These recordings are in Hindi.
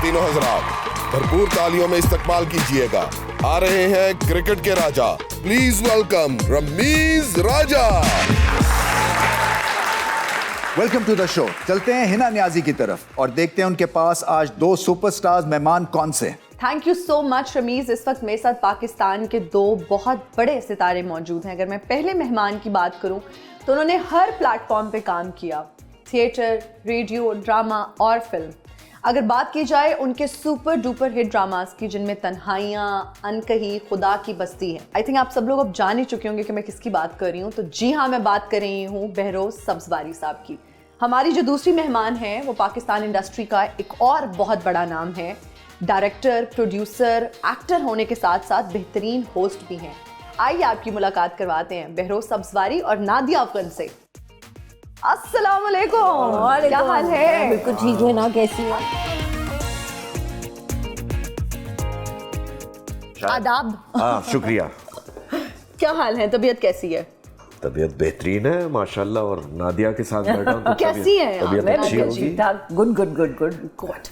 नाज़रीन हज़रात, भरपूर तालियों में इस्तकबाल कीजिएगा। आ रहे हैं क्रिकेट के राजा, please welcome Rameez Raja. Welcome to the show. चलते हैं हिना न्याजी की तरफ और देखते हैं उनके पास आज दो सुपरस्टार्स मेहमान कौन से। Thank you so much Ramiz. इस वक्त मेरे साथ पाकिस्तान के दो बहुत बड़े सितारे मौजूद हैं। अगर मैं पहले मेहमान की बात करूं तो उन्होंने हर प्लेटफॉर्म पे काम किया, थिएटर, रेडियो, ड्रामा और फिल्म। अगर बात की जाए उनके सुपर डुपर हिट ड्रामास की, जिनमें तन्हाइयाँ, अनकही, खुदा की बस्ती है। आई थिंक आप सब लोग अब जान ही चुके होंगे कि मैं किसकी बात कर रही हूँ। तो जी हाँ, मैं बात कर रही हूँ बहरोज सब्जवारी साहब की। हमारी जो दूसरी मेहमान हैं वो पाकिस्तान इंडस्ट्री का एक और बहुत बड़ा नाम है। डायरेक्टर, प्रोड्यूसर, एक्टर होने के साथ साथ बेहतरीन होस्ट भी हैं। आइए आपकी मुलाकात करवाते हैं बहरोज सब्जवारी और नादिया अफगन से। अस्सलाम वालेकुम, क्या हाल है? बिल्कुल ठीक है ना, कैसी है? आदाब। हाँ, शुक्रिया। क्या हाल है? तबीयत कैसी है? तबीयत बेहतरीन है माशाल्लाह, और नादिया के साथ बैठा हूं तो कैसी है? तबीयत अच्छी होगी। ठीक ठाक, good good good good good.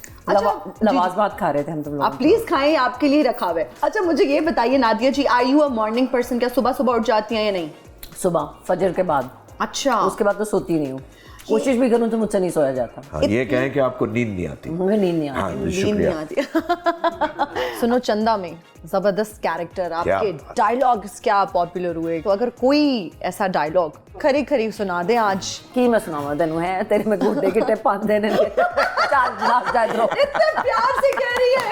लवाज बात खा रहे थे हम तुम लोग। आप प्लीज खाएं, आपके लिए रखा हुआ है। अच्छा मुझे ये बताइए Nadia ji, are you a morning person? क्या सुबह सुबह उठ जाती हैं या नहीं? सुबह फजर के बाद। अच्छा, उसके बाद तो सोती नहीं हूँ। कोशिश भी करूँ तो मुझसे नहीं सोया जाता। हाँ, ये कहें कि आपको नींद नहीं आती? मुझे नींद नहीं हाँ, आती। नींद नहीं आती। सुनो, चंदा में जबरदस्त कैरेक्टर, आपके डायलॉग्स क्या पॉपुलर हुए, तो अगर कोई ऐसा डायलॉग खरी खरी सुना दे आज। की मैं सुनावा तेनू है तेरे में गुड्डे के टिप आंदे ने। इतने प्यार से कह रही है।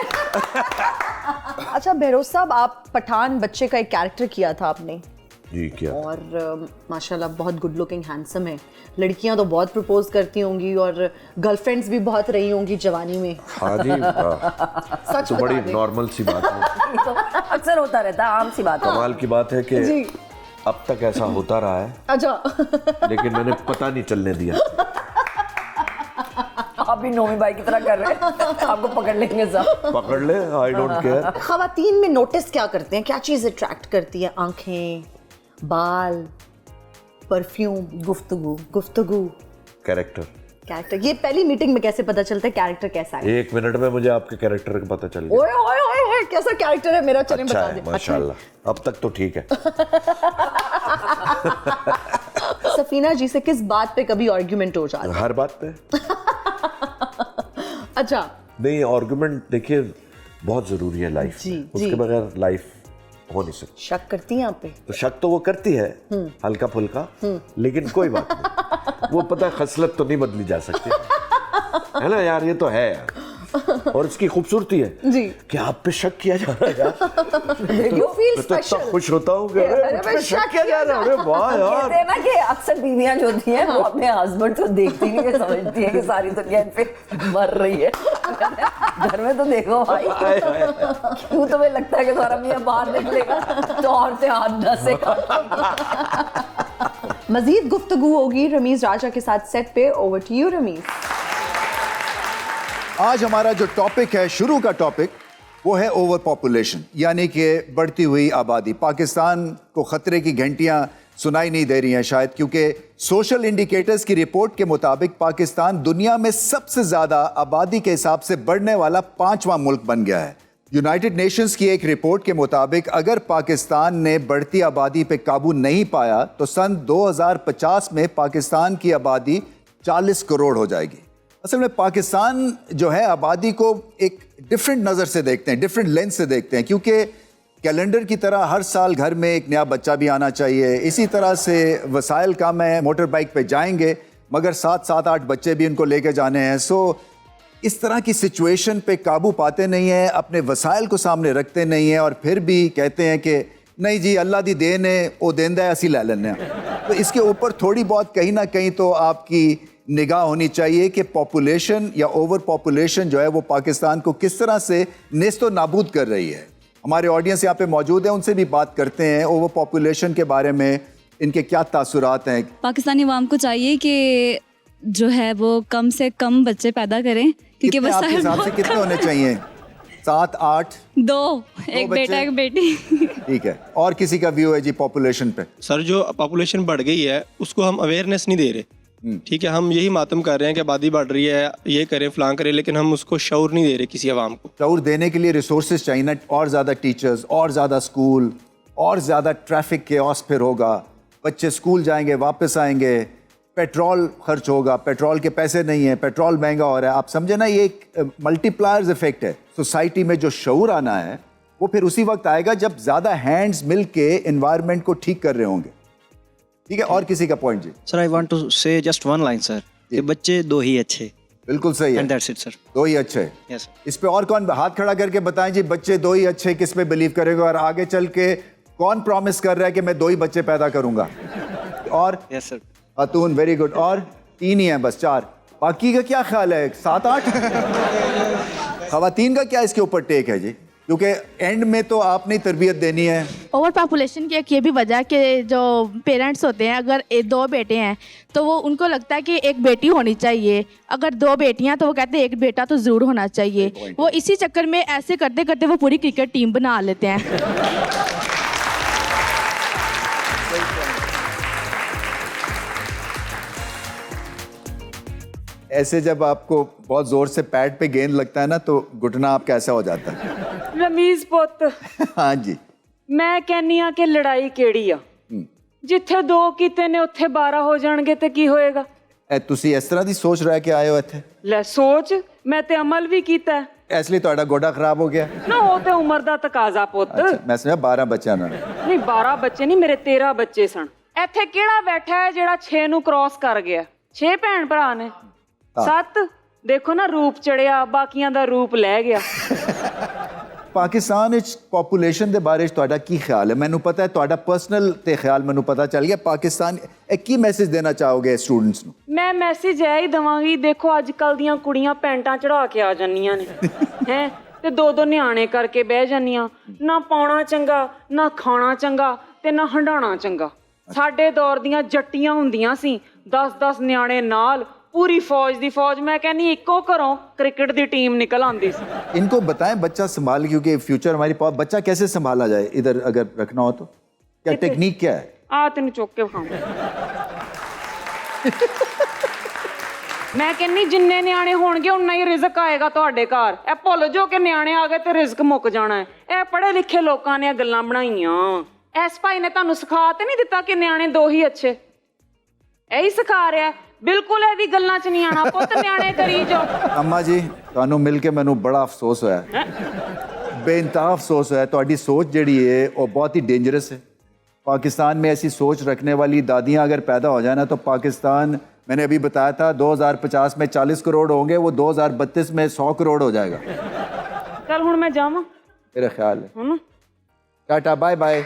अच्छा बहरोज साहब, आप पठान बच्चे का एक कैरेक्टर किया था आपने। जी, क्या? और माशाल्लाह बहुत गुड लुकिंग, हैंडसम है। लड़कियां तो बहुत प्रपोज करती होंगी और गर्लफ्रेंड्स भी बहुत रही होंगी जवानी में। हाँ जी, सच तो बड़ी नॉर्मल सी बात है। तो अक्सर होता रहता है, आम सी बात है। कमाल की बात है कि अब तक ऐसा होता रहा है। अच्छा। लेकिन मैंने पता नहीं चलने दिया। आप भी नोमी भाई की तरह कर रहे हैं, आपको पकड़ लेंगे सब। पकड़ ले, आई डोंट केयर। खवातीन में नोटिस क्या करते हैं, क्या चीज अट्रैक्ट करती है? आंखें, बाल, परफ्यूम, गुफ्तगू, कैरेक्टर। ये पहली मीटिंग में कैसे पता चलता है कैरेक्टर कैसा है? 1 मिनट में मुझे आपके कैरेक्टर का पता चल गया। ओए ओए ओए ओए, कैसा कैरेक्टर है मेरा? चलें अच्छा बता है दें। माशाल्लाह, अब तक तो ठीक है। सफीना जी से किस बात पे कभी आर्गुमेंट हो जाता है? हर बात पे। अच्छा, नहीं, आर्गुमेंट देखिए बहुत जरूरी है लाइफ जी, में। उसके जी। बगैर लाइफ हो नहीं सकती। शक करती हैं आप पे? तो शक तो वो करती है हल्का फुल्का, लेकिन कोई बात नहीं। वो पता है, खसलत तो नहीं बदली जा सकती, है ना यार? ये तो है यार। और इसकी खूबसूरती है जी कि आप पे शक किया जा रहा है यार। You feel मैं तो इतना special. खुश होता हूँ कि अरे मुझ पे शक किया जा रहा है। अरे वाह यार। कहते हैं ना कि अक्सर बीवियां जो होती हैं वो अपने हस्बैंड को देखती नहीं है, समझती है कि सारी दुनिया इन पे मर रही है। घर में तो देखो भाई, क्यों तुम्हें लगता है कि तुम्हारा मियां बाहर निकलेगा तो और से हाथ डसेगा। मजीद गुफ्तगू होगी रमीज राजा के साथ सेट पे। Over to you Ramiz. आज हमारा जो टॉपिक है, शुरू का टॉपिक, वो है ओवर पॉपुलेशन, यानी कि बढ़ती हुई आबादी। पाकिस्तान को खतरे की घंटियां सुनाई नहीं दे रही हैं शायद, क्योंकि सोशल इंडिकेटर्स की रिपोर्ट के मुताबिक पाकिस्तान दुनिया में सबसे ज़्यादा आबादी के हिसाब से बढ़ने वाला 5वां मुल्क बन गया है। यूनाइटेड नेशंस की एक रिपोर्ट के मुताबिक अगर पाकिस्तान ने बढ़ती आबादी पे काबू नहीं पाया तो सन 2050 में पाकिस्तान की आबादी 40 करोड़ हो जाएगी। असल में पाकिस्तान जो है आबादी को एक डिफरेंट नज़र से देखते हैं, डिफरेंट लेंस से देखते हैं, क्योंकि कैलेंडर की तरह हर साल घर में एक नया बच्चा भी आना चाहिए। इसी तरह से वसाइल कम है, मोटर बाइक पे जाएंगे मगर 7-8 बच्चे भी उनको लेके जाने हैं। सो इस तरह की सिचुएशन पे काबू पाते नहीं हैं, अपने वसाइल को सामने रखते नहीं हैं और फिर भी कहते हैं कि नहीं जी अल्लाह दी देन है, वो देंदा है, असी लै लैने। तो इसके ऊपर थोड़ी बहुत कहीं ना कहीं तो आपकी निगाह होनी चाहिए कि पॉपुलेशन या ओवर पॉपुलेशन जो है वो पाकिस्तान को किस तरह से नेस्तो नाबूद कर रही है। हमारे ऑडियंस यहाँ पे मौजूद है, उनसे भी बात करते हैं ओवर पॉपुलेशन के बारे में, इनके क्या तासुरात हैं। पाकिस्तानी अवाम को चाहिए कि जो है वो कम से कम बच्चे पैदा करें, क्योंकि कितने आपके हिसाब से कितने होने चाहिए? 7, 8? 2, एक बेटा एक बेटी। ठीक है, और किसी का व्यू है जी पॉपुलेशन पे? सर जो पॉपुलेशन बढ़ गई है उसको हम अवेयरनेस नहीं दे रहे। ठीक है, हम यही मातम कर रहे हैं कि आबादी बढ़ रही है, ये करें फलां करें, लेकिन हम उसको शऊर नहीं दे रहे किसी आवाम को। शऊर देने के लिए रिसोर्सेज चाहिए ना, और ज़्यादा टीचर्स, और ज़्यादा स्कूल, और ज़्यादा ट्रैफिक केओस फिर होगा, बच्चे स्कूल जाएंगे वापस आएंगे, पेट्रोल खर्च होगा, पेट्रोल के पैसे नहीं है, पेट्रोल महंगा हो रहा है। आप समझे ना, ये एक मल्टीप्लायर्स इफेक्ट है। सोसाइटी में जो शऊर आना है वो फिर उसी वक्त आएगा जब ज़्यादा हैंड्स मिल के एनवायरनमेंट को ठीक कर रहे होंगे। ठीक है, और किसी का पॉइंट जी? Sir I want to say just one line sir, कि बच्चे दो ही अच्छे। बिल्कुल सही है, एंड दैट्स इट सर। दो ही अच्छे। यस। इस पे और कौन हाथ खड़ा करके बताएं जी, बच्चे दो ही अच्छे किस पे बिलीव करेगा, और आगे चल के कौन प्रॉमिस कर रहा है कि मैं दो ही बच्चे पैदा करूंगा? और यस सर। खातून, वेरी गुड। और 3 ही हैं बस, 4। बाकी का क्या ख्याल है? 7-8 खवातीन का क्या इसके ऊपर टेक है जी? क्योंकि एंड में तो आपने तरबियत देनी है। ओवर पॉपुलेशन की एक ये भी वजह कि जो पेरेंट्स होते हैं, अगर 2 बेटे हैं तो वो उनको लगता है कि एक बेटी होनी चाहिए, अगर 2 बेटियां तो वो कहते हैं एक बेटा तो ज़रूर होना चाहिए। वो इसी चक्कर में ऐसे करते करते वो पूरी क्रिकेट टीम बना लेते हैं। ऐसे जब आपको बहुत जोर से पैड पे गेंद लगता है ना, तो घुटना आपका ऐसा हो जाता है। रमीज पुੱਤ हाँ जी। ਮੈਂ ਕਹਿੰਨੀ ਆ ਕਿ ਲੜਾਈ ਕਿਹੜੀ ਆ? ਜਿੱਥੇ 2 ਕੀਤੇ ਨੇ ਉੱਥੇ 12 ਹੋ ਜਾਣਗੇ ਤੇ ਕੀ ਹੋਏਗਾ? ਤੁਸੀਂ ਇਸ ਤਰ੍ਹਾਂ ਦੀ ਸੋਚ ਰਹਿ ਕੇ ਆਏ ਹੋ ਇੱਥੇ? ਲੈ ਸੋਚ, ਮੈਂ ਤੇ ਅਮਲ ਵੀ ਕੀਤਾ ਹੈ। ਇਸ ਲਈ ਤੁਹਾਡਾ ਗੋਡਾ ਖਰਾਬ ਹੋ ਗਿਆ? ਨਾ ਉਹ ਤੇ ਉਮਰ ਦਾ ਤਕਾਜ਼ਾ ਪੁੱਤ। ਅੱਛਾ, ਮੈਂ ਸਮਝਿਆ 12 ਬੱਚਿਆਂ ਨਾਲ। ਨਹੀਂ 12 ਬੱਚੇ ਨਹੀਂ, ਮੇਰੇ 13 ਬੱਚੇ ਸਨ। ਇੱਥੇ ਕਿਹੜਾ ਬੈਠਾ ਹੈ ਜਿਹੜਾ 6 ਨੂੰ ਕ੍ਰਾਸ ਕਰ ਗਿਆ? 6 ਭੈਣ ਭਰਾ ਨੇ। 7 ਦੇਖੋ ਨਾ, ਰੂਪ ਚੜਿਆ, ਬਾਕੀਆਂ ਦਾ ਰੂਪ ਲੈ ਗਿਆ। ਪਾਕਿਸਤਾਨ ਵਿੱਚ ਪੋਪੂਲੇਸ਼ਨ ਦੇ ਬਾਰੇ ਤੁਹਾਡਾ ਕੀ ਖਿਆਲ ਹੈ? ਮੈਨੂੰ ਪਤਾ ਹੈ ਤੁਹਾਡਾ ਪਰਸਨਲ ਤੇ ਖਿਆਲ ਮੈਨੂੰ ਪਤਾ ਚੱਲ ਗਿਆ। ਪਾਕਿਸਤਾਨ ਕੀ ਮੈਸੇਜ ਦੇਣਾ ਚਾਹੋਗੇ ਸਟੂਡੈਂਟਸ ਨੂੰ? ਮੈਂ ਮੈਸੇਜ ਇਹ ਹੀ ਦਵਾਂਗੀ, ਦੇਖੋ ਅੱਜ ਕੱਲ ਦੀਆਂ ਕੁੜੀਆਂ ਪੈਂਟਾਂ ਚੜਾ ਕੇ ਆ ਜਾਂਦੀਆਂ ਨੇ ਹੈ, ਤੇ 2-2 ਨਿਆਣੇ ਕਰਕੇ ਬਹਿ ਜਾਂਦੀਆਂ। ਨਾ ਪਾਉਣਾ ਚੰਗਾ, ਨਾ ਖਾਣਾ ਚੰਗਾ, ਤੇ ਨਾ ਹੰਡਾਣਾ ਚੰਗਾ। ਸਾਡੇ ਦੌਰ ਦੀਆਂ ਜੱਟੀਆਂ ਹੁੰਦੀਆਂ ਸੀ, 10-10 ਨਿਆਣੇ ਨਾਲ, पूरी फौज दी फौज। मैं कहनी इको घरों क्रिकेट दी टीम निकल आती सी। इनको बताएं बच्चा संभाल, क्योंकि फ्यूचर हमारी बच्चा कैसे संभाला जाए इधर अगर रखना हो तो क्या टेक्निक क्या है? आ तेन चुक के खाऊं। मैं कहनी जिन्ने न्याणे होणगे उन्ना ही रिजक आएगा तुहाडे घर। ए भुल जो कि न्याणे आ गए ते रिजक मुक जाना है। ए पढ़े लिखे लोकां ने गल्लां बनाईयां। इस भाई ने तुहानू सिखा ते नहीं दिता कि न्याणे 2 ही अच्छे? यही सिखा रहा है। बिल्कुल ਇਹਦੀ ਗੱਲਾਂ 'ਚ ਨਹੀਂ ਆਣਾ ਪੁੱਤ, ਨਿਆਣੇ ਕਰੀ ਜਾਓ। अम्मा जी ਤੁਹਾਨੂੰ ਮਿਲ ਕੇ ਮੈਨੂੰ ਬੜਾ ਅਫਸੋਸ ਹੋਇਆ, बेइंतहा अफसोस है। ਤੁਹਾਡੀ सोच ਜਿਹੜੀ है वो बहुत ही डेंजरस है। पाकिस्तान में ऐसी सोच रखने वाली दादियाँ अगर पैदा हो जाए ना, तो पाकिस्तान, मैंने अभी बताया था 2050 में 40 करोड़ होंगे, वो 2032 में 100 करोड़ हो जाएगा। चल हुण मैं जावां? मेरा ख्याल है। Tata bye bye.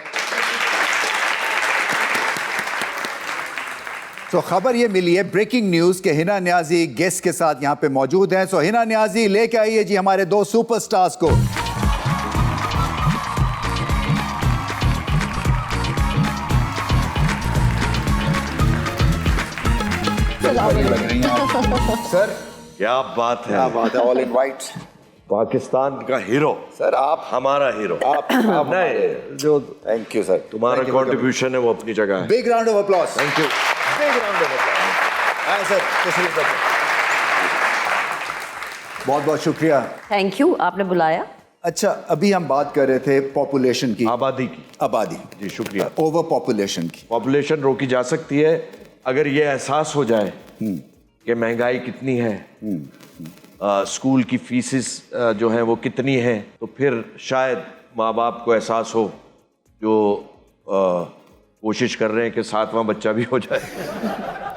तो खबर ये मिली है, ब्रेकिंग न्यूज के हिना न्याजी गेस्ट के साथ यहाँ पे मौजूद हैं। सो हिना न्याजी लेके आइए जी हमारे 2 सुपरस्टार्स को। सर क्या बात है, क्या बात है, ऑल इन वाइट। पाकिस्तान का हीरो सर आप, हमारा हीरो आप नहीं, जो थैंक यू सर, तुम्हारा कंट्रीब्यूशन है वो अपनी जगह है। Big round of applause. Thank you. Big round of applause. Sir तशरीफ रखें। बहुत बहुत शुक्रिया। थैंक यू, आपने बुलाया। अच्छा, अभी हम बात कर रहे थे पॉपुलेशन की, आबादी की। आबादी जी शुक्रिया। ओवर पॉपुलेशन की। पॉपुलेशन रोकी जा सकती है अगर ये एहसास हो जाए कि महंगाई कितनी है, स्कूल की फीसेस जो हैं वो कितनी हैं, तो फिर शायद माँ बाप को एहसास हो, जो कोशिश कर रहे हैं कि 7वां बच्चा भी हो जाए,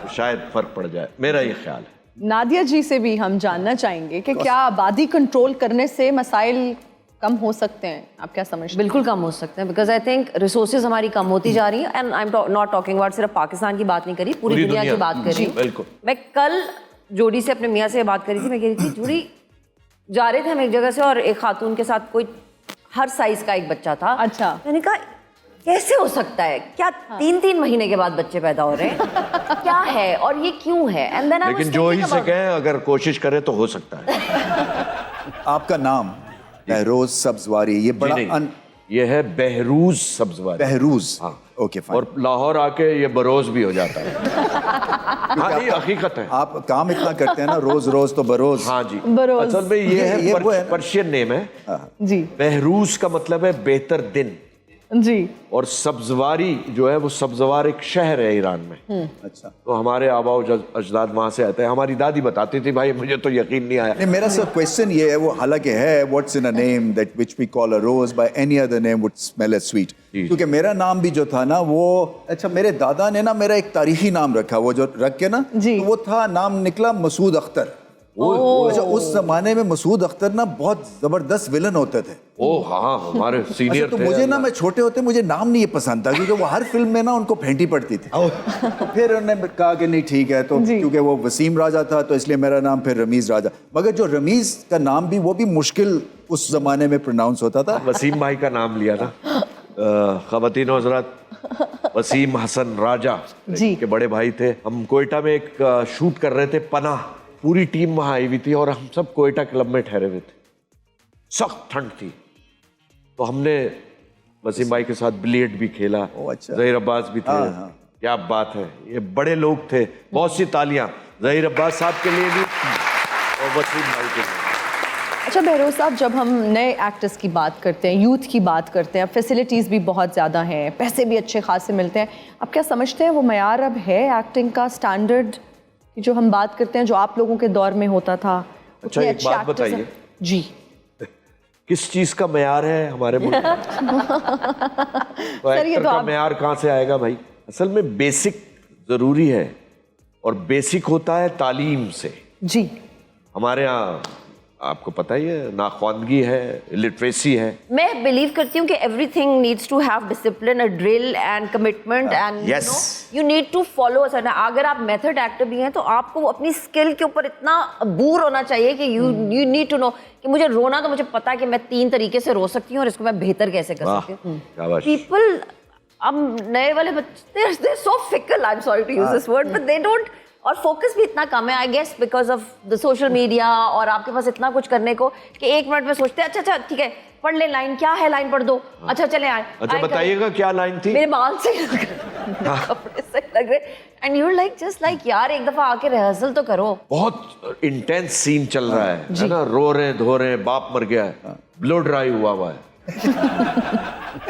तो शायद फ़र्क पड़ जाए, मेरा ये ख्याल है। नादिया जी से भी हम जानना चाहेंगे कि क्या आबादी कंट्रोल करने से मसाइल कम हो सकते हैं? आप क्या समझते हैं? बिल्कुल कम हो सकते हैं, बिकॉज आई थिंक रिसोर्सेज हमारी कम होती जा रही हैं। And I am not talking about सिर्फ पाकिस्तान की बात नहीं करी, पूरी दुनिया की बात कर रही हूँ। बिल्कुल। मैं कल जोड़ी से अपने मियाँ से बात करी थी, मैं कह रही थी जोड़ी जा रहे थे हम एक जगह से, और एक खातून के साथ कोई हर साइज का एक बच्चा था। अच्छा। मैंने कहा कैसे हो सकता है, क्या 3-3 महीने के बाद बच्चे पैदा हो रहे हैं? क्या है और ये क्यों है? एंड देन लेकिन जो ही से कहें, अगर कोशिश करें तो हो सकता है। आपका नाम बहरोज सब्जवारी, ये बड़ा ये है बहरूज सब्जवारी। बहरूज, हाँ। Okay fine. और लाहौर आके ये बरोज भी हो जाता है। हाँ, ये हकीकत है। आप काम इतना करते हैं ना, रोज रोज तो बरोज। हाँ जी, बरोज। असल में ये है वो है ना। पर्शियन नेम है। जी बहरूज का मतलब है बेहतर दिन, जी। और सब्जवारी जो है वो सब्जवार एक शहर है ईरान में। अच्छा, तो हमारे आबा अजदाद वहां से आते हैं। हमारी दादी बताती थी, भाई मुझे तो यकीन नहीं आया। नहीं मेरा सब क्वेश्चन ये है, वो हालांकि है what's in a name that which we call a rose by any other name would smell as sweet. क्योंकि मेरा नाम भी जो था ना वो, अच्छा मेरे दादा ने ना मेरा एक तारीखी नाम रखा, वो जो रख के ना, जी। तो वो था, नाम निकला मसूद अख्तर। अच्छा, उस जमाने में मसूद अख्तर ना बहुत जबरदस्त विलन होते थे। ओह हाँ, हमारे सीनियर अच्छा, तो थे। मुझे ना, मैं छोटे होते मुझे नाम नहीं ये पसंद था, क्योंकि वो हर फिल्म में ना उनको फेंटी पड़ती थी। तो फिर उन्होंने कहा कि नहीं ठीक है, तो क्योंकि वो वसीम राजा था तो इसलिए मेरा नाम फिर रमीज राजा। मगर जो रमीज का नाम भी, वो भी मुश्किल उस जमाने में प्रोनाउंस होता था। वसीम भाई का नाम लिया ना, ख़वातीन व हज़रात, वसीम हसन राजा जी। के बड़े भाई थे। हम कोयटा में एक शूट कर रहे थे, पनाह, पूरी टीम वहां आई हुई थी और हम सब कोयटा क्लब में ठहरे हुए थे। सख्त ठंड थी, तो हमने वसीम भाई के साथ बिलियर्ड भी खेला। अच्छा। ज़हीर अब्बास भी थे। क्या बात है, ये बड़े लोग थे। बहुत सी तालियां ज़हीर अब्बास साहब के लिए भी और वसीम भाई के लिए। अच्छा बहरोज साहब, जब हम नए एक्टर्स की बात करते हैं, यूथ की बात करते हैं, फैसिलिटीज़ भी बहुत ज़्यादा हैं, पैसे भी अच्छे खासे मिलते हैं, आप क्या समझते हैं वो मयार अब है एक्टिंग का, स्टैंडर्ड जो हम बात करते हैं जो आप लोगों के दौर में होता था? अच्छा, उतने एक अच्छे बात actors बताइए। हैं? जी। किस चीज का मयार है हमारे मुल्क में? तो सर, ये एक्टर तो का आप- मयार कहाँ से आएगा भाई? असल में बेसिक जरूरी है, और बेसिक होता है तालीम से। जी। हमारे यहाँ आपको पता ही है, नाख्वानगी है, लिटरेसी है। मैं बिलीव करती हूँ कि everything needs to have discipline, a drill and commitment, and yes. You need to follow a certain. अगर आप मेथड एक्टर भी हैं तो आपको अपनी स्किल के ऊपर इतना अबूर होना चाहिए कि यू नीड टू नो कि मुझे रोना, तो मुझे पता है कि मैं 3 तरीके से रो सकती हूँ और इसको मैं बेहतर कैसे कर सकती हूँ। शाबाश। पीपल, अब नए वाले बच्चे, they so fickle, I am sorry to use this word, but they don't, और फोकस भी इतना कम है I guess because of the social media, और आपके पास इतना कुछ करने को कि 1 मिनट में सोचते हैं अच्छा ठीक है पढ़ ले, लाइन क्या है, लाइन पढ़ दो, अच्छा चले आए। अच्छा बताइएगा क्या लाइन थी? मेरे बाल से कपड़े से लग रहे, and you like just like यार एक दफा आके रिहर्सल तो करो। बहुत इंटेंस सीन चल रहा है ना, रो रहे धो रहे, बाप मर गया है, ब्लो ड्राई हुआ है।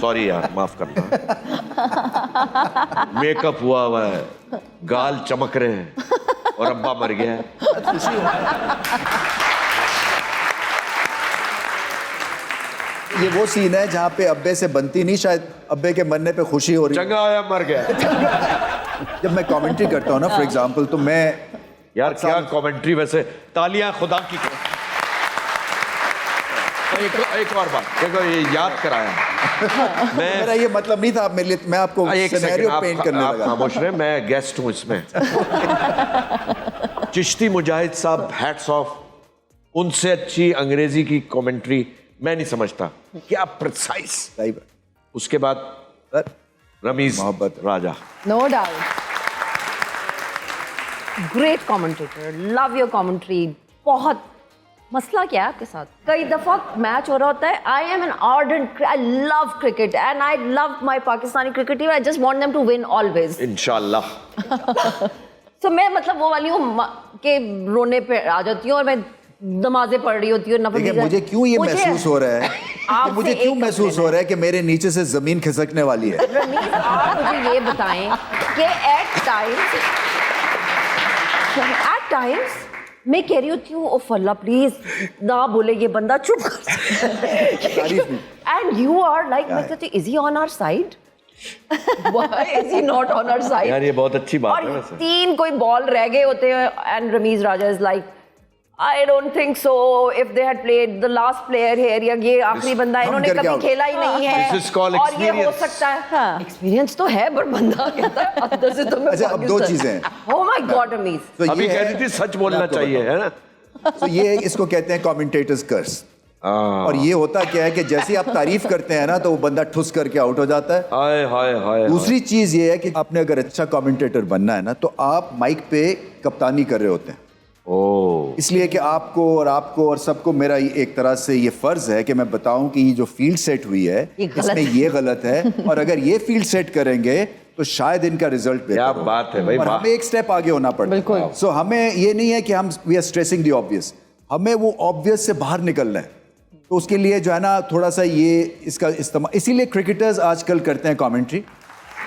सॉरी यार, माफ करना। मेकअप हुआ है, गाल चमक रहे हैं और अब्बा मर गया है। ये वो सीन है जहाँ पे अब्बे से बनती नहीं, शायद अब्बे के मरने पे खुशी हो रही है। चंगा आया, मर गया। जब मैं कमेंट्री करता हूँ ना फॉर एग्जांपल, तो मैं यार क्या कमेंट्री, वैसे तालियां खुदा की। एक और बात देखो, ये याद कराया। मेरा ये मतलब नहीं था, आप मेरे लिए, मैं आपको सिनेरियो पेंट करने आप लगा। खामोश रहे, मैं गेस्ट हूं इसमें। चिश्ती मुजाहिद साहब, हैट्स ऑफ। उनसे अच्छी अंग्रेजी की कमेंट्री मैं नहीं समझता। क्या प्रिसाइज। उसके बाद रमीज मोहब्बत Raja, no doubt, great commentator, love your commentary. बहुत मसला क्या है आपके साथ? कई दफा मैच हो रहा होता है, I am an ardent, I love cricket and I love my Pakistani cricket team, I just want them to win always. इंशाल्लाह। तो मैं मतलब वो वाली हूँ कि रोने पे आ जाती हूँ और मैं नमाजें पढ़ रही होती हूँ। देखिए मुझे क्यों ये महसूस हो रहा है कि मुझे क्यों महसूस हो रहा है कि मेरे नीचे से जमीन खिसकने वाली है। रमीज, आप मुझे ये बताएं कि एट टाइम्स मैं कह रही होती हूँ, ओफ अल्लाह प्लीज ना बोले ये बंदा, चुप कर। एंड यू आर लाइक, मैं कहती is he on our side, why is he not on our side? यार ये बहुत अच्छी बात है और वैसे। 3 कोई बॉल रह गए होते हैं and Ramiz Raja is like, I don't think so. If they had played the last player here, या ये आखिरी बंदा, इन्होंने कभी खेला ही नहीं है, This is called और ये हो experience. सकता है। एक्सपीरियंस तो है, पर बंदा कहता है अंदर से तो मैं अच्छा, अब 2 चीजें हैं। Oh my God, Ramiz. तो अभी ये कह है, रही थी सच बोलना चाहिए, है ना? तो ये इसको कहते हैं कमेंटेटर्स कर्स। और ये होता क्या है कि जैसे आप तारीफ करते हैं ना, तो वो बंदा ठुस करके आउट हो जाता है। हाय हाय हाय। दूसरी चीज ये है कि आपने अगर अच्छा कमेंटेटर बनना है ना, तो आप माइक पे कप्तानी कर रहे होते हैं। इसलिए कि आपको और सबको मेरा एक तरह से ये फर्ज है कि मैं बताऊं कि ये जो फील्ड सेट हुई है इसमें ये गलत है, और अगर ये फील्ड सेट करेंगे तो शायद इनका रिजल्ट बेहतर हो। बात है भाई, और हमें एक स्टेप आगे होना पड़ता है। सो हमें ये नहीं है कि हम we are stressing the obvious, हमें वो ऑब्वियस से बाहर निकलना है। तो उसके लिए जो है ना थोड़ा सा ये इसका इस्तेमाल, इसीलिए क्रिकेटर्स आजकल करते हैं कमेंट्री,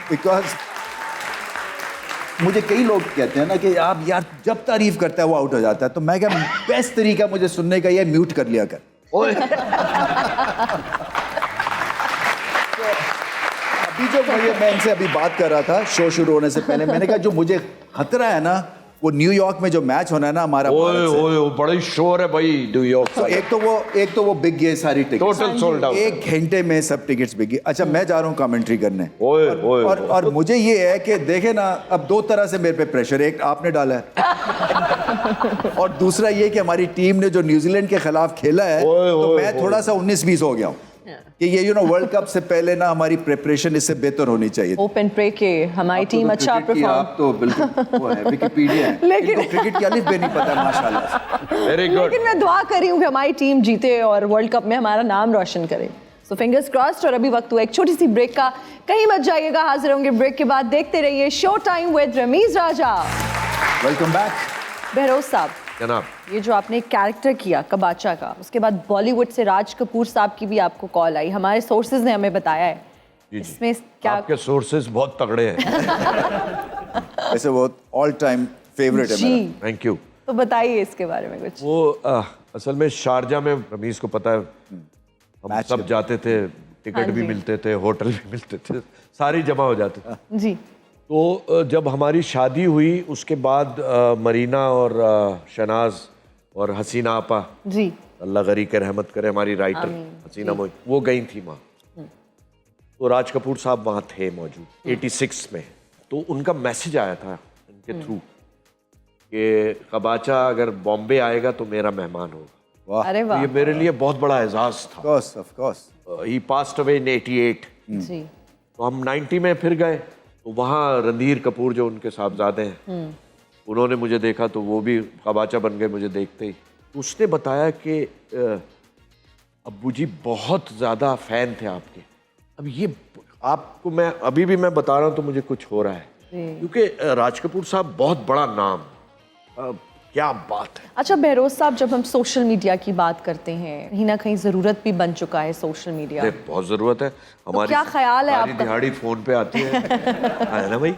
बिकॉज मुझे कई लोग कहते हैं ना कि आप यार जब तारीफ करता है वो आउट हो जाता है, तो मैं क्या बेस्ट तरीका मुझे सुनने का ये म्यूट कर लिया कर। अभी जो मैं इनसे अभी बात कर रहा था शो शुरू होने से पहले, मैंने कहा जो मुझे खतरा है ना वो न्यूयॉर्क में जो मैच होना है ना हमारा, बड़ी शोर है भाई न्यूयॉर्क। तो एक तो वो बिक गए सारी टिकट, टोटल सोल्ड आउट, 1 घंटे में सब टिकट्स बिक गए। अच्छा मैं जा रहा हूँ कमेंट्री करने, और मुझे ये है कि देखे ना अब 2 तरह से मेरे पे प्रेशर, एक आपने डाला है और दूसरा ये कि हमारी टीम ने जो न्यूजीलैंड के खिलाफ खेला है तो मैं थोड़ा सा 19-20 हो गया हूँ कि ये वर्ल्ड कप से पहले ना हमारी प्रिपरेशन इससे बेहतर होनी चाहिए। ओपन प्रे के हमारी टीम अच्छा परफॉर्म, आप तो बिल्कुल वो है विकिपीडिया है, लेकिन क्रिकेट की अलिफ बे नहीं पता माशाल्लाह। Very good. लेकिन मैं दुआ कर रही हूँ कि हमारी टीम जीते और वर्ल्ड कप में हमारा नाम रोशन करे। So fingers crossed. और अभी वक्त हुआ एक छोटी सी ब्रेक का, कहीं मत जाइएगा, हाजिर होंगे ब्रेक के बाद। देखते रहिए show time with Ramiz Raja. Welcome back. Behroz साहब, जनाब, ये जो आपने कैरेक्टर किया कबाचा का, उसके बाद बॉलीवुड से राज कपूर साहब की भी आपको कॉल आई, हमारे सोर्सेज ने हमें बताया है। इसमें क्या आपके सोर्सेज बहुत तगड़े हैं। वैसे वो ऑल टाइम फेवरेट है मेरा। Thank you. तो बताइए इसके बारे में कुछ। वो असल में शारजा में, रमीज को पता है, हम सब जाते थे, टिकट भी मिलते थे, होटल भी मिलते थे, सारी जमा हो जाते थे जी। तो जब हमारी शादी हुई उसके बाद मरीना और शनाज और हसीना आपा जी, अल्लाह गरी के रहमत करे, हमारी राइटर हसीना मोई, वो गई थी वहाँ। तो राज कपूर साहब वहाँ थे मौजूद 86 में। तो उनका मैसेज आया था उनके थ्रू कि कबाचा अगर बॉम्बे आएगा तो मेरा मेहमान होगा। अरे वाह। तो ये मेरे लिए बहुत बड़ा एजाज था। Of course. He passed away in 88। जी। तो हम 90 में फिर गए, तो वहाँ रणधीर कपूर जो उनके साहबजादे हैं, उन्होंने मुझे देखा तो वो भी कबाचा बन गए मुझे देखते ही। तो उसने बताया कि अब्बू जी बहुत ज़्यादा फ़ैन थे आपके। अब ये आपको मैं अभी भी मैं बता रहा हूँ तो मुझे कुछ हो रहा है, क्योंकि राज कपूर साहब बहुत बड़ा नाम, क्या बात है। अच्छा बहरोज साहब, जब हम सोशल मीडिया की बात करते हैं, कहीं ना कहीं ज़रूरत भी बन चुका है सोशल मीडिया। बहुत ज़रूरत है हमारी। क्या ख्याल है आपका? दिहाड़ी फ़ोन पे आती है है ना भाई?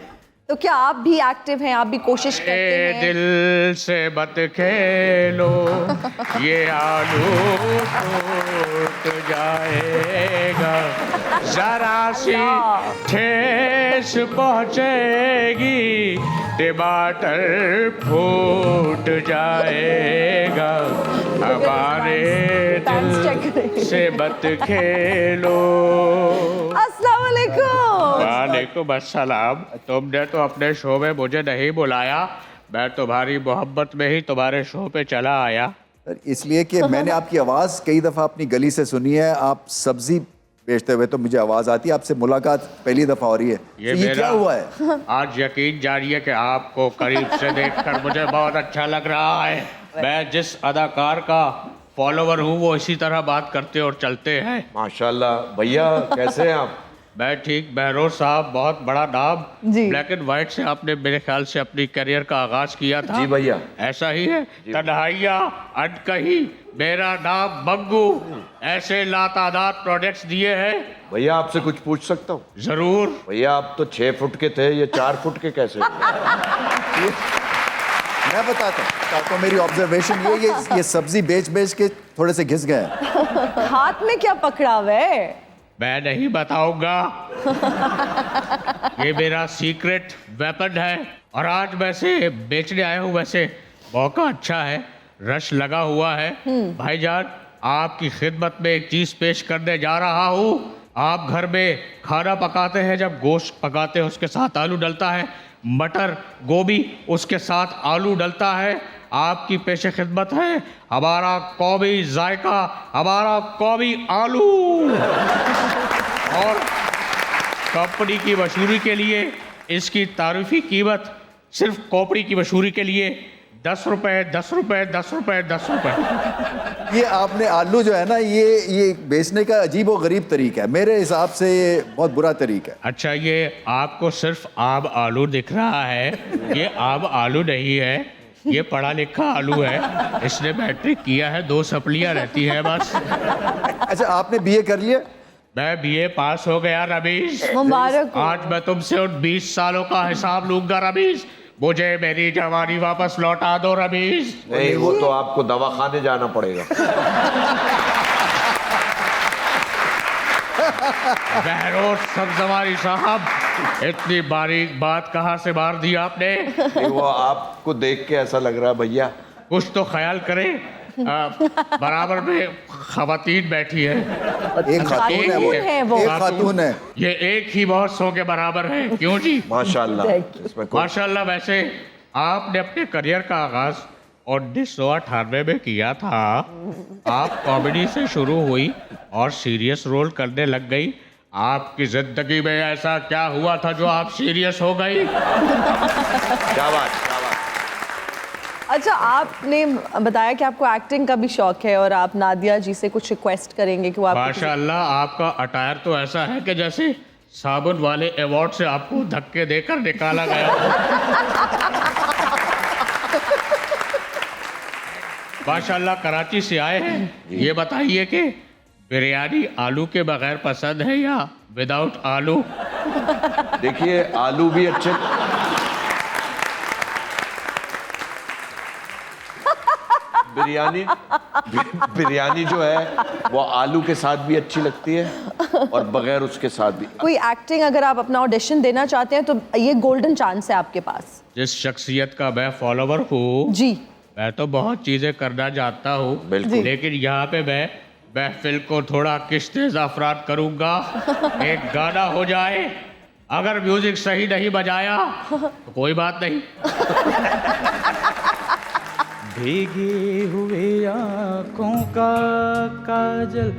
तो क्या आप भी एक्टिव हैं, आप भी कोशिश करते हैं? दिल से मत खेलो ये आलू टूट जाएगा, जरा सी ठेस पहुंचेगी टमाटर फूट जाएगा, हमारे दिल से मत खेलो। अस्सलाम वालेकुम। वालेकुम अस्सलाम। तुमने तो अपने शो में मुझे नहीं बुलाया, मैं तुम्हारी मोहब्बत में ही तुम्हारे शो पे चला आया। इसलिए कि मैंने आपकी आवाज़ कई दफ़ा अपनी गली से सुनी है, आप सब्जी बेचते हुए, तो मुझे आवाज़ आती है। आपसे मुलाकात पहली दफ़ा हो रही है। ये क्या हुआ है? आज यकीन जानिए कि आपको करीब से देखकर मुझे बहुत अच्छा लग रहा है। मैं जिस अदाकार का फॉलोवर हूँ वो इसी तरह बात करते और चलते हैं। माशाल्लाह। भैया कैसे हैं आप? मैं ठीक। बहरोज साहब बहुत बड़ा नाम, जी। ब्लैक एंड व्हाइट से आपने मेरे ख्याल से अपनी करियर का आगाज किया था। जी भैया। ऐसा ही है। तन्हाइयाँ अनकही, मेरा नाम बंगू, ऐसे लातादाद प्रोजेक्ट्स दिए हैं। भैया आपसे कुछ पूछ सकता हूँ? जरूर। भैया आप तो 6 फुट के थे, ये 4 फुट के कैसे? मैं बताता हूँ, तो मेरी ऑब्जर्वेशन ये सब्जी बेच बेच के थोड़े से घिस गए। हाथ में क्या पकड़ा हुआ है? मैं नहीं बताऊंगा। ये मेरा सीक्रेट वेपन है और आज वैसे बेचने आया हूँ। वैसे मौका अच्छा है, रश लगा हुआ है। भाईजान आपकी खिदमत में एक चीज पेश करने जा रहा हूँ। आप घर में खाना पकाते हैं, जब गोश्त पकाते हैं उसके साथ आलू डलता है, मटर गोभी उसके साथ आलू डलता है। आपकी पेशे खिदमत है हमारा कौमी जायका, हमारा कौमी आलू। और कंपनी की मशहूरी के लिए इसकी तारीफी कीमत सिर्फ खोपड़ी की मशहूरी के लिए 10 रुपए 10 रुपए 10 रुपए 10 रुपए। ये आपने आलू जो है ना ये बेचने का अजीब और गरीब तरीका है, मेरे हिसाब से ये बहुत बुरा तरीका है। अच्छा, ये आपको सिर्फ आब आलू दिख रहा है, ये आब आलू नहीं है, ये पढ़ा लिखा आलू है। इसने मैट्रिक किया है, 2 सप्लियां रहती है बस। अच्छा, आपने बीए कर लिया? मैं बीए पास हो गया रमीश, मुबारक हो। आज मैं तुमसे उन 20 सालों का हिसाब लूंगा रमीश। मुझे मेरी जवानी वापस लौटा दो रमीश। नहीं, वो तो आपको दवाखाने जाना पड़ेगा। बहरोज सब्जवारी साहब, इतनी बारीक बात कहाँ से मार दी आपने? नहीं, वो आपको देख के ऐसा लग रहा है भैया। कुछ तो ख्याल करें। बराबर में खवातीन बैठी है, एक खातून है वो, एक खातून है। ये एक ही बहुत 100 के बराबर है। क्यों जी? माशाल्लाह, इसमें कोई माशाल्लाह। वैसे आपने अपने करियर का आगाज 1998 में किया था। आप कॉमेडी से शुरू हुई और सीरियस रोल करने लग गई। आपकी जिंदगी में ऐसा क्या हुआ था जो आप सीरियस हो गई? क्या बात। अच्छा, आपने बताया कि आपको एक्टिंग का भी शौक है और आप नादिया जी से कुछ रिक्वेस्ट करेंगे कि वो आपको माशाल्लाह, आपका अटायर तो ऐसा है कि जैसे साबुन वाले अवार्ड से आपको धक्के देकर निकाला गया हो। माशाल्लाह, कराची से आए हैं। ये बताइए कि बिरयानी आलू के बगैर पसंद है या विदाउट आलू? देखिए, आलू भी अच्छे। बिरयानी जो है वो आलू के साथ भी अच्छी लगती है और बगैर उसके साथ भी। कोई एक्टिंग अगर आप अपना ऑडिशन देना चाहते हैं तो ये गोल्डन चांस है आपके पास। जिस शख्सियत का मैं फॉलोवर हूँ जी, मैं तो बहुत चीजें करना चाहता हूँ, लेकिन यहाँ पे मैं महफिल को थोड़ा किश्ते अफराद करूँगा। एक गाना हो जाए, अगर म्यूजिक सही नहीं बजाया तो कोई बात नहीं। भीगी हुई आँखों का काजल,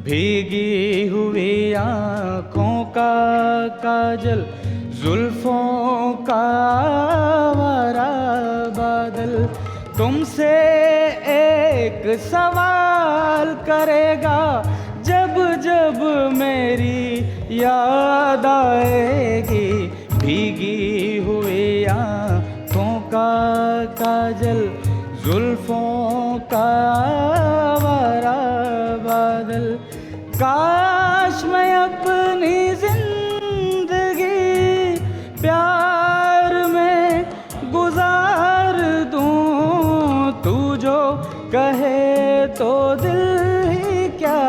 भीगी हुई आँखों का काजल, जुल्फों का आवारा बादल, तुमसे एक सवाल करेगा जब जब मेरी याद आएगी। भीगी हुई आँखों का काजल, जुल्फों का आवारा बादल, काश मैं अपनी जिंदगी प्यार में गुजार दूं। तू जो कहे तो दिल ही क्या,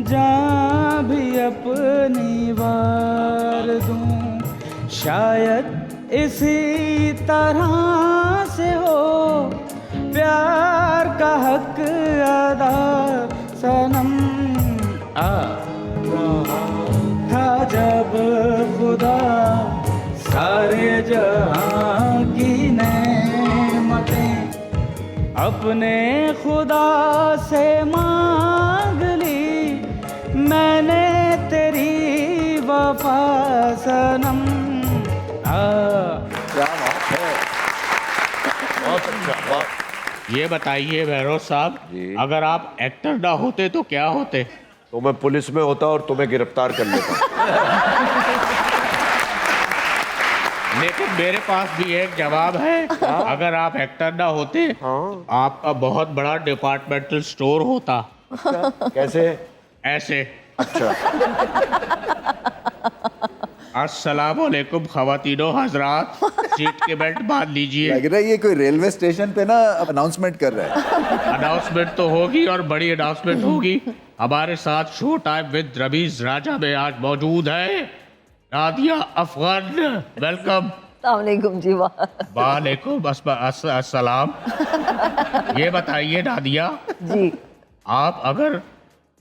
जान भी अपनी वार दूं। शायद इसी तरह से हो प्यार का हक अदा सनम। था जब खुदा सारे जहां की नेमतें अपने खुदा से मांग ली, मैंने तेरी वफा सनम। क्या बात है, बहुत अच्छा। ये बताइए बहरोज साहब, अगर आप एक्टर ना होते तो क्या होते? तो मैं पुलिस में होता और तुम्हें गिरफ्तार कर लेता। लेकिन मेरे पास भी एक जवाब है। अगर आप एक्टर ना होते, आपका बहुत बड़ा डिपार्टमेंटल स्टोर होता। कैसे? ऐसे। अच्छा। अस्सलामुअलैकुम ख़वातीनो हजरात, सीट के बेल्ट बांध लीजिए। लग रहा है ये कोई रेलवे स्टेशन पे ना अनाउंसमेंट कर रहा है। अनाउंसमेंट तो होगी और बड़ी अनाउंसमेंट होगी। हमारे साथ शो टाइम विद रमीज राजा में आज मौजूद है नादिया अफगान। वेलकम। अस्सलामुअलैकुम जी। वालेकुम अस्सलाम। ये बताइए नादिया जी, आप अगर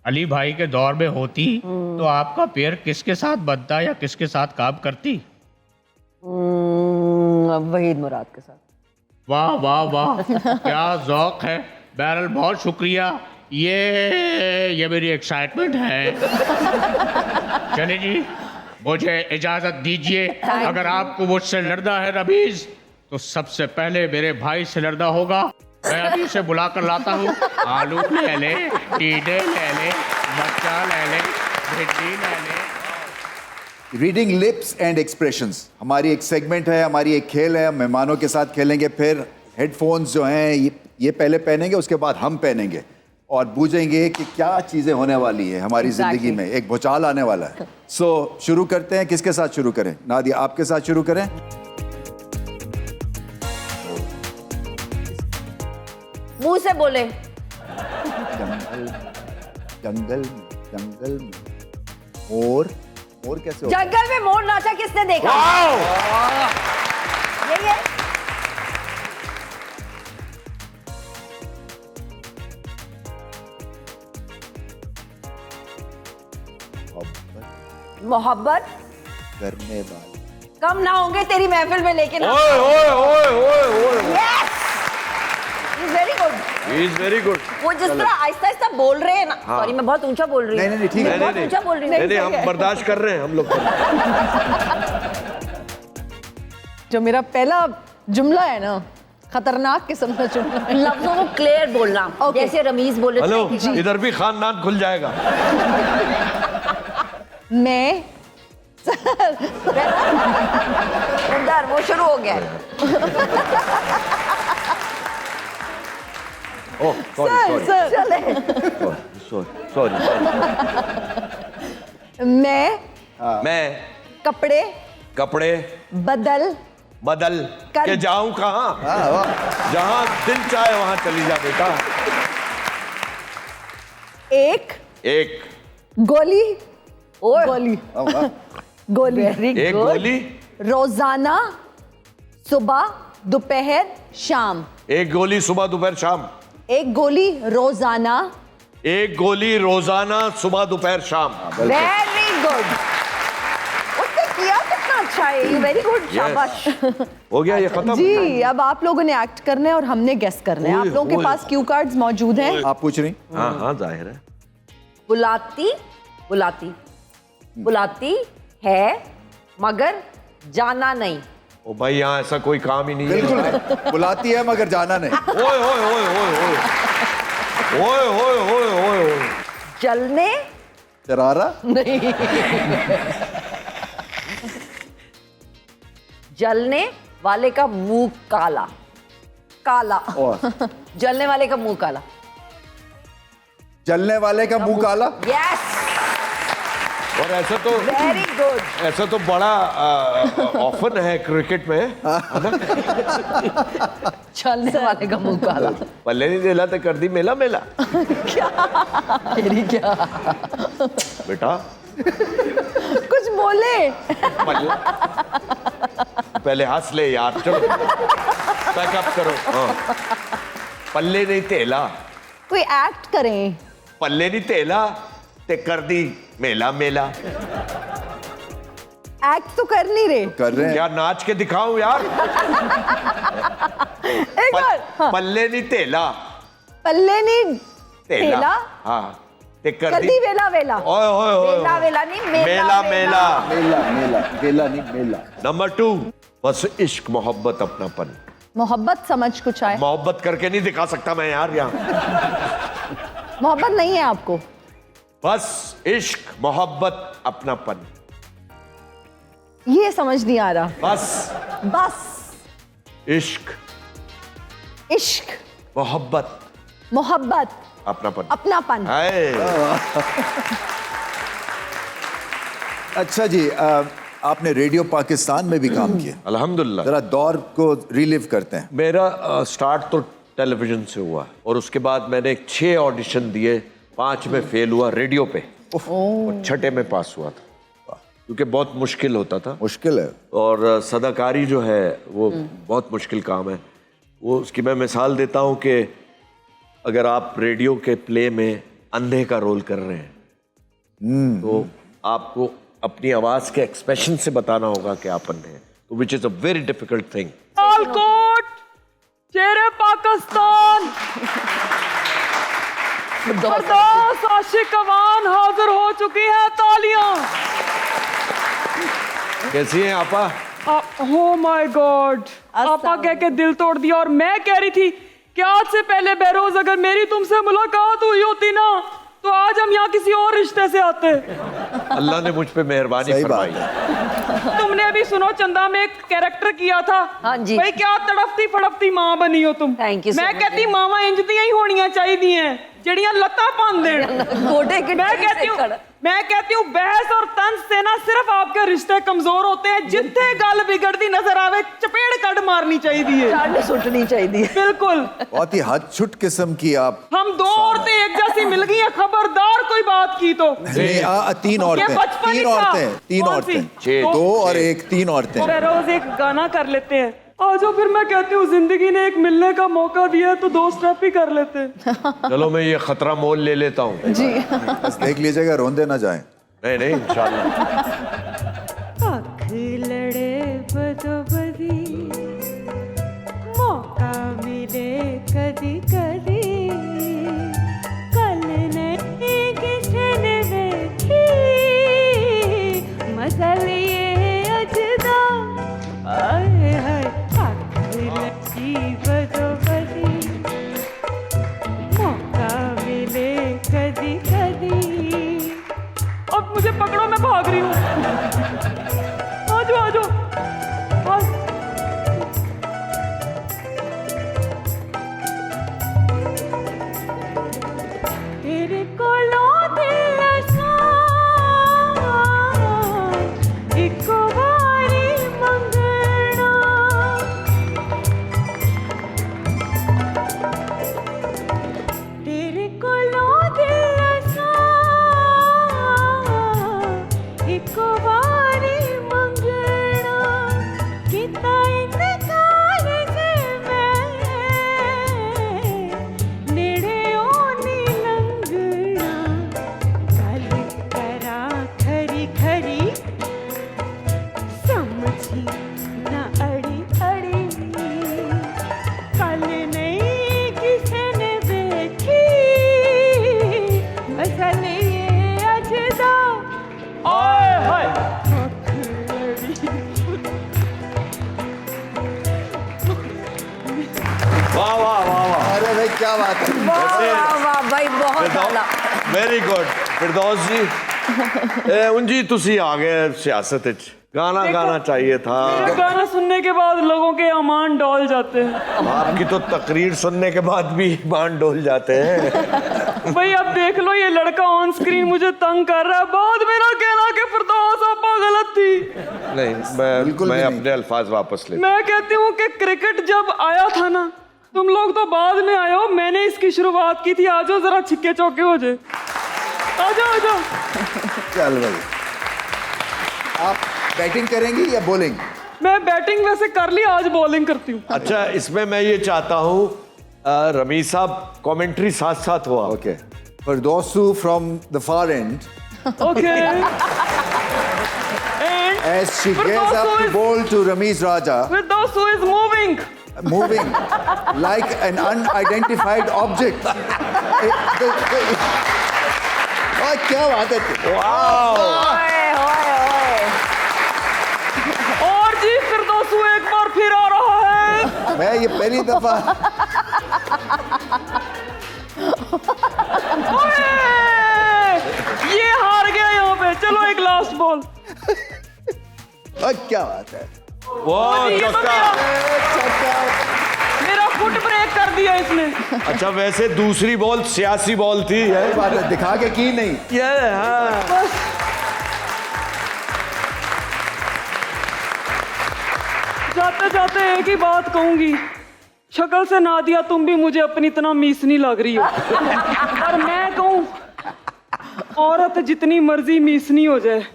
अली भाई के दौर में होती तो आपका पैर किसके साथ बनता या किसके साथ काम करती? वहीद मुराद के साथ। वाह वाह वाह, क्या ज़ौक है। बहरहाल बहुत शुक्रिया, ये मेरी एक्साइटमेंट है। चले जी, मुझे इजाजत दीजिए। अगर आपको मुझसे लड़ना है रमीज तो सबसे पहले मेरे भाई से लड़ना होगा। मैं अभी उसे बुला कर लाता हूँ। आलू ले ले, टीडे ले ले, मरचा ले ले, भिंडी ले ले। रीडिंग लिप्स एंड एक्सप्रेशंस हमारी एक सेगमेंट है, हमारी एक खेल है। मेहमानों के साथ खेलेंगे, फिर हेडफोन्स जो हैं ये पहले पहनेंगे, उसके बाद हम पहनेंगे और बूझेंगे कि क्या चीज़ें होने वाली है हमारी ज़िंदगी में। एक भूचाल आने वाला है। सो शुरू करते हैं। किसके साथ शुरू करें? नादिया, आपके साथ शुरू करें। मुंह से बोले। जंगल में मोर कैसे होता है? जंगल में मोर नाचा किसने देखा? यही है। मोहब्बत करने वाले कम ना होंगे तेरी महफिल में, लेकिन ओए ओए ओए ओए ओए, yes, very good. He is very good. वो जिस तरह आहिस्ता आहिस्ता बोल रहे हैं ना, सॉरी मैं बहुत ऊंचा बोल रही हूँ। नहीं, ठीक है। बहुत ऊंचा बोल रही हूँ। नहीं, हम बर्दाश्त कर रहे हैं, हम लोग। जो मेरा पहला जुमला है ना, खतरनाक किस्म का जुमला है। लफ्जों को क्लियर बोलना, जैसे रमीज बोले। हेलो, इधर भी खानदान खुल जाएगा। मैं उधर वो शुरू हो गया। Oh sorry sorry. मैं कपड़े बदल के जाऊं कहाँ? जहां दिल चाहे वहां चली जा बेटा। एक गोली एक गोली रोजाना सुबह दोपहर शाम। एक गोली सुबह दोपहर शाम। एक गोली रोजाना सुबह दोपहर शाम। Very good. उसने किया कितना अच्छा है। वेरी गुड, शाबाश। हो गया ये खत्म। जी, अब आप लोगों ने एक्ट करना है और हमने गेस करना है। आप लोगों के पास क्यू कार्ड्स मौजूद हैं। आप पूछ रही? हाँ जाहिर है। बुलाती है मगर जाना नहीं। ओ भाई, यहाँ ऐसा कोई काम ही नहीं है। बिल्कुल, बुलाती है मगर जाना नहीं। ओए ओए ओए ओए ओए ओए ओए ओए ओए ओए। जलने शरारा नहीं। जलने वाले का मुंह काला। जलने वाले का मुंह काला। जलने वाले का मुंह काला। यस, और ऐसा तो वेरी गुड। ऐसा तो बड़ा ऑफन है क्रिकेट में, है ना? जलने वाले का मुंह काला। पल्ले नहीं दिला तो कर दी मेला मेला। क्या बेटा कुछ बोले। पहले हंस ले यार, चलो पैकअप करो। हाँ। पल्ले नहीं तेला। कोई एक्ट करें। पल्ले नहीं तेला ते कर दी मेला मेला। एक्ट तो कर नहीं रहे। कर रहे हैं। क्या नाच के दिखाऊं यार? एक बार। हाँ। पल्ले नहीं तेला। पल्ले नहीं तेला। हाँ, ते कर दी वेला वेला। ओए ओए ओए। वेला नहीं, मेला मेला। गेला नहीं मेला। नंबर 2, बस इश्क मोहब्बत अपनापन। मोहब्बत समझ कुछ आए। मोहब्बत करके नहीं दिखा सकता मैं यार यहाँ। मोहब्बत नहीं है आपको। बस इश्क मोहब्बत अपनापन। ये समझ नहीं आ रहा। बस इश्क मोहब्बत अपनापन। हाय। अच्छा जी, आपने रेडियो पाकिस्तान में भी काम किया। अल्हम्दुलिल्लाह। जरा दौर को रिलीव करते हैं। मेरा स्टार्ट तो टेलीविजन से हुआ और उसके बाद मैंने 6 ऑडिशन दिए, 5 में फेल हुआ रेडियो पे और 6ठे में पास हुआ था, क्योंकि बहुत मुश्किल होता था। मुश्किल है। और सदाकारी जो है वो बहुत मुश्किल काम है। वो उसकी मैं मिसाल देता हूँ कि अगर आप रेडियो के प्ले में अंधे का रोल कर रहे हैं तो आपको अपनी आवाज के एक्सप्रेशन से बताना होगा कि आप अंधे हैं, तो which is a very difficult thing. Sialkot, शेरे पाकिस्तान, बर्दाश्त आशिक अवान हाजिर हो चुकी है। तालियां। कैसी हैं आपा? ओ माय गॉड, आपा कह के दिल तोड़ दिया। और मैं कह रही थी कि आज से पहले बहरोज अगर मेरी तुमसे मुलाकात हुई होती ना तो आज हम यहाँ किसी और रिश्ते से आते। अल्लाह ने मुझ पे मेहरबानी फरमाई। तुमने अभी सुनो चंदा में एक कैरेक्टर किया था। हाँ जी। भाई क्या तड़फती फड़फती माँ बनी हो तुम। Thank you so मैं much कहती जी। मावा इंज दियां ही होनियां चाहिए हैं जड़ियां लत्ता पान देन। गोडे के मैं कहती हूँ बहस और तंज से ना सिर्फ आपके रिश्ते कमजोर होते हैं। जिथे गल बिगड़ती नजर आवे चपेड़ कट मारनी चाहिए, चांड सुटनी चाहिए। बिल्कुल। बहुत ही हदछुट किस्म की आप। हम दो औरतें एक जैसी मिल गई हैं, खबरदार कोई बात की तो। तीन औरतें, बचपन ही था। तीन कौन औरतें, सी? दो और एक, तीन औरतें। रोज एक गाना कर लेते हैं। आजो फिर मैं कहती हूँ जिंदगी ने एक मिलने का मौका दिया है तो दो स्टेप ही कर लेते हैं। चलो मैं ये खतरा मोल ले लेता हूँ। जी बस देख लीजिएगा रोंदे ना जाएं। नहीं इंशाल्लाह। आँख लड़े बदो बदी मौका मिले कदी कदी कल नहीं किसी ने देखी मसल ये अजदा आए हाय। आँख लड़ी बदो बदी मौका मिले कदी कदी। अब मुझे पकड़ो, मैं भाग रही हूँ। आजो आजो तेरे कोलो दिल असा इको बारी मंगना तेरे कोलो दिल असा इको बारी मंगना किता इनकार से मैं नेड़े ओनी लंघना गल करा खरी खरी समझी ना अड़ी अड़ी कल नहीं किसी ने देखी असल ये अजदा आए हाय। वाह वाह वाह वाह। अरे भाई क्या बात है। वाह वाह भाई बहुत आला। वेरी गुड फिरदौस जी। उंजी तुसी आ गए सियासत विच। गाना गाना चाहिए था। मेरा गाना सुनने के बाद लोगों के ईमान डोल जाते हैं। आपकी तो तकरीर सुनने के बाद भी ईमान डोल जाते हैं। भाई अब देख लो ये लड़का ऑन स्क्रीन मुझे तंग कर रहा है। बाद मेरा कहना कि फिरदौस आपा गलत थी। नहीं मैं अपने अल्फाज वापस ले। मैं कहती हूँ कि क्रिकेट जब आया था ना तुम लोग तो बाद में आए हो, मैंने इसकी शुरुआत की थी। आजो जरा छिक्के चौके हो जाए। आजो आजो। चल भाई आप बैटिंग करेंगी या बॉलिंग? मैं बैटिंग वैसे कर ली, आज बॉलिंग करती हूँ। अच्छा इसमें मैं ये चाहता हूँ रमीज साहब कमेंट्री साथ साथ हुआ। ओके फिरदौसू from the far end okay as she gets up to bowl to Ramiz Raja, Firdausu is moving like an unidentified object. क्या बात है। और जी फिरदौसू एक बार फिर आ रहा है। मैं ये पहली दफा ये हार गया यहाँ पे। चलो एक लास्ट बॉल। क्या बात है। ये तो मेरा फुट ब्रेक कर दिया इसने। अच्छा वैसे दूसरी बॉल सियासी बॉल थी। बात है, दिखा के की नहीं। जाते जाते एक ही बात कहूंगी, शक्ल से नादिया तुम भी मुझे अपनी इतना मीसनी लग रही हो। और मैं कहूं औरत जितनी मर्जी मीसनी हो जाए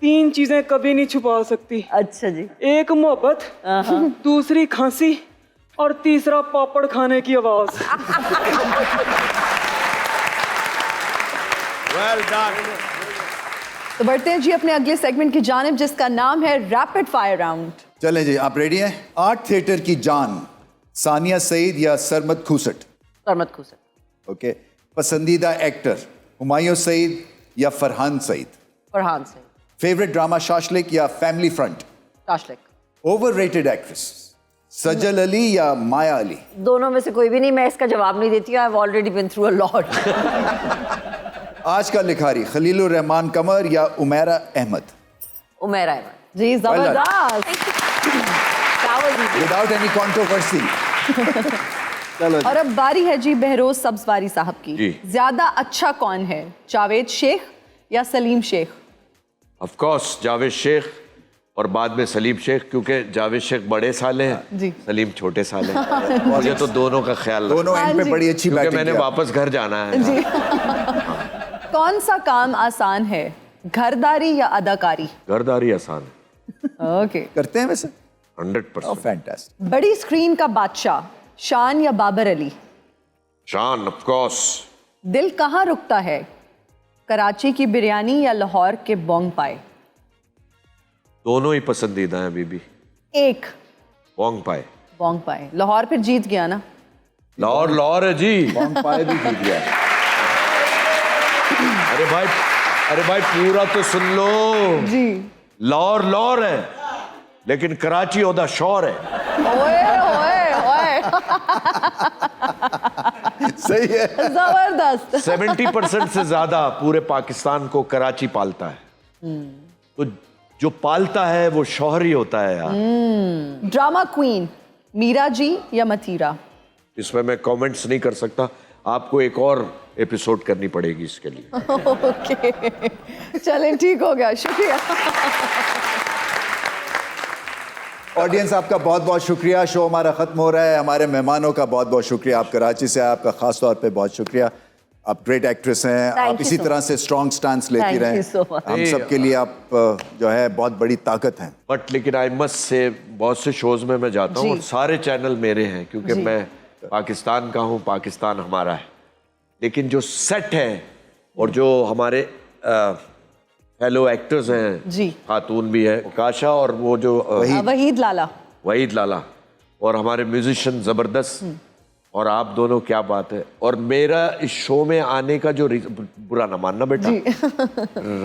तीन चीजें कभी नहीं छुपा सकती। अच्छा जी। एक मोहब्बत, दूसरी खांसी और तीसरा पापड़ खाने की आवाज। Well done. तो बढ़ते हैं जी अपने अगले सेगमेंट की जानिब जिसका नाम है रैपिड फायर राउंड। चलें जी आप रेडी हैं? आर्ट थिएटर की जान सानिया सईद या सरमद खूसट? सरमद खूसट। ओके पसंदीदा एक्टर हुमायूं सईद या फरहान सईद? फरहान सईद। फेवरेट ड्रामा शाशलिक या Family Front? Shashlik. Overrated actress, Sajal Ali या माया अली? दोनों में से कोई भी नहीं, मैं इसका जवाब नहीं देती। I have already been through a lot. आज का लिखारी खलीलुर रहमान कमर या उमैरा अहमद? उमैरा अहमद। जी जबरदस्त। Without any controversy. चलो और अब बारी है जी बहरोज सब्जवारी साहब की। जी। ज्यादा अच्छा कौन है, जावेद शेख या सलीम शेख? ऑफ कोर्स जावेद शेख और बाद में सलीम शेख, क्योंकि जावेद शेख बड़े साले हैं, जी। सलीम छोटे साले हैं। मुझे तो दोनों का ख्याल दोनों एंड पे बड़ी अच्छी क्योंकि बैटिंग मैंने किया। वापस घर जाना है। जी। कौन सा काम आसान है, घरदारी या अदाकारी? घरदारी आसान है। ओके। करते हैं वैसे? 100%। फैंटास्टिक। बड़ी स्क्रीन का बादशाह, शान या बाबर अली? शान ऑफ कोर्स। दिल कहाँ रुकता है, कराची की बिरयानी या लाहौर के बोंग पाए? दोनों ही पसंदीदा हैं बीबी। एक। बोंग पाए। बोंग पाए। लाहौर फिर जीत गया ना? लाहौर लाहौर है जी। बोंग पाए भी जीत गया। अरे भाई पूरा तो सुन लो जी। लाहौर लाहौर है, लेकिन कराची ओदा शौर है। ओए ओए ओए। सही है। जबरदस्त। 70% से ज्यादा पूरे पाकिस्तान को कराची पालता है। तो जो पालता है वो शौहर ही होता है यार। ड्रामा क्वीन, मीरा जी या मथीरा? इसमें मैं कमेंट्स नहीं कर सकता, आपको एक और एपिसोड करनी पड़ेगी इसके लिए। ओके चलें, ठीक हो गया, शुक्रिया। ऑडियंस आपका बहुत बहुत शुक्रिया। शो हमारा खत्म हो रहा है। हमारे मेहमानों का बहुत बहुत शुक्रिया। आप कराची से, आपका खास तौर पे बहुत शुक्रिया। आप ग्रेट एक्ट्रेस हैं। आप इसी तरह से स्ट्रॉन्ग स्टैंड्स लेती रहें। हम सब के लिए आप जो है बहुत बड़ी ताकत हैं। बट लेकिन आई मस्ट से बहुत से शोज में मैं जाता हूँ और सारे चैनल मेरे हैं, क्योंकि मैं पाकिस्तान का हूँ, पाकिस्तान हमारा है। लेकिन जो सेट है और जो हमारे फेलो एक्टर्स हैं, जी, खातून भी है काशा और वो जो वहीद लाला, वहीद लाला, और हमारे म्यूजिशियन जबरदस्त, और आप दोनों, क्या बात है। और मेरा इस शो में आने का जो बुरा ना मानना बेटा,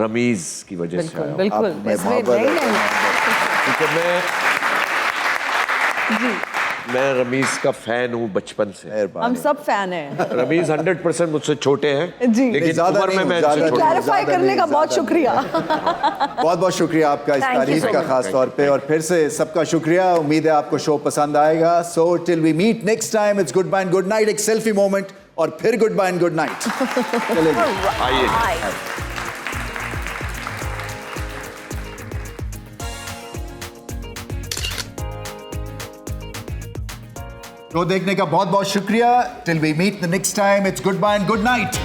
रमीज की वजह से आया। बिल्कुल, क्योंकि मैं रमीज का फैन हूँ बचपन से। हम सब फैन हैं। रमीज 100% मुझसे छोटे हैं, जी, लेकिन उम्र में मैं इनसे छोटा हूँ। क्लैरिफाई करने का बहुत शुक्रिया। बहुत बहुत शुक्रिया आपका इस तारीफ का खास तौर पे, और फिर से सबका शुक्रिया। उम्मीद है आपको शो पसंद आएगा। So till we meet next time, it's goodbye and good night. एक सेल्फी मोमेंट और फिर goodbye and good night. चलिए आइए। शो देखने का बहुत बहुत शुक्रिया। Till we meet the next time, it's goodbye and good night.